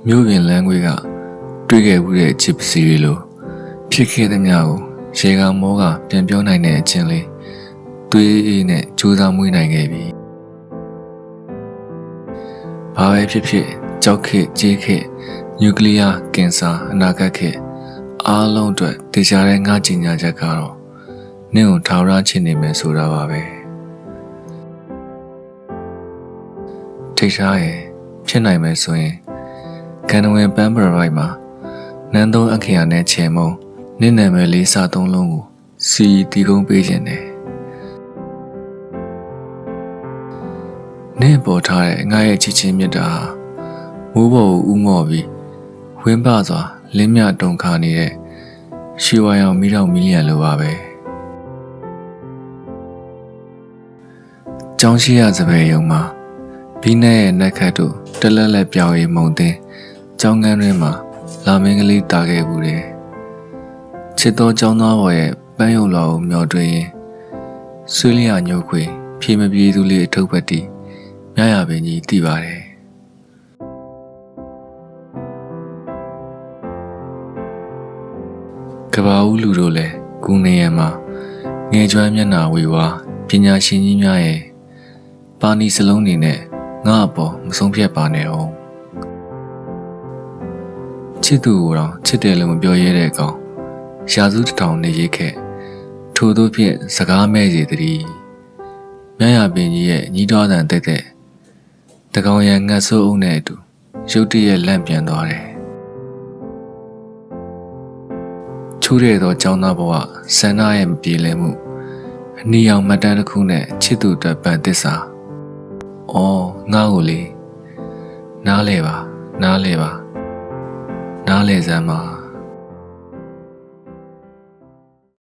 မျိုးပင်လမ်းခွေကတွေ့ခဲ့မှုတဲ့ချစ်ပစီတွေလိုဖြစ်ခဲ့တဲ့များကိုရေကမောကပြန်ပြောနိုင်တဲ့အချင်းလေးတွေးအေးနဲ့ကြိုးစားမွေးနိုင်ခဲ့ပြီ။ဘာပဲဖြစ်ဖြစ်ကြောက်ခေကြေးခေနျူကလ িয়ার ကင်ဆာအနာဂတ်ခေအားလုံးအတွက်တေချာတဲ့ငါကြီးညာချက်ကတော့နင့်ကိုထောင်ရချင်နေမယ်ဆိုတာပါပဲ။ထိတ်ထားရဲ့ဖြစ်နိုင်မယ်ဆိုရင်ကန်နဝင်ပန်းပရိုက်မှာနန်းသုံးအခရာနဲ့ချေမုံနင့်နာမည်လေးစာသုံးလုံးကိုစီတီကုန်းပေးခြင်းတယ်နင့်ပေါ်ထားတဲ့ငါရဲ့ချစ်ချင်းမြတ်တာမိုးပေါ်ကိုဥမော့ပြီးဝင်းပစွာလင်းမြတုံခါနေတဲ့ရှီဝါရောင်မီးတောင်မီလီယံလိုပါပဲကျောင်းရှိရစပယ်ယုံမှာဘီနဲ့ရဲ့နက်ခတ်တို့တလက်လက်ပြောင်းရီမုံသိန်းကျောင်းကန်းတွင်မှာလာမင်းကလေးတာခဲ့ဘူးတယ်ချစ်တော်ကျောင်းသားဘော်ရဲ့ပန်းယုံလွာကိုမျောတွေ့ရင်ဆွေးလျာညှို့ခွေဖြေမပြေသူလေးအထုပ်ပတ်တီမြရပင်ကြီးတည်ပါတယ်ကဘာဦးလူတို့လည်းကူနေရမှာငယ်ကျွမ်းမျက်နှာဝေဝါပညာရှင်ကြီးများရဲ့ပါဏီစလုံးတွေနဲ့ငါ့အပေါ်မဆုံးဖြတ်ပါနဲ့အောင်ချစ်သူကိုတော့ချစ်တယ်လို့မပြောရဲတဲ့ကောင်ရာစုတစ်ထောင်နေရိတ်ခဲ့ထို့သောဖြင့်စကားမဲ့စီတည်းမြရပင်ကြီးရဲ့ညီတော်တန်တက်တဲ့တကောင်ရံငတ်ဆိုးအုပ်နဲ့အတူရုတ်တရက်လန့်ပြန်သွားတယ်ချိုးတဲ့သောကျောင်းသားဘဝဆန္ဒရဲ့မပြေလည်မှုအနီရောင်မှတ်တမ်းတစ်ခုနဲ့ချစ်သူအတွက်ပန်သစ္စာအော်ငါ့ကိုလေနားလဲပါနားလဲစမ်းပါ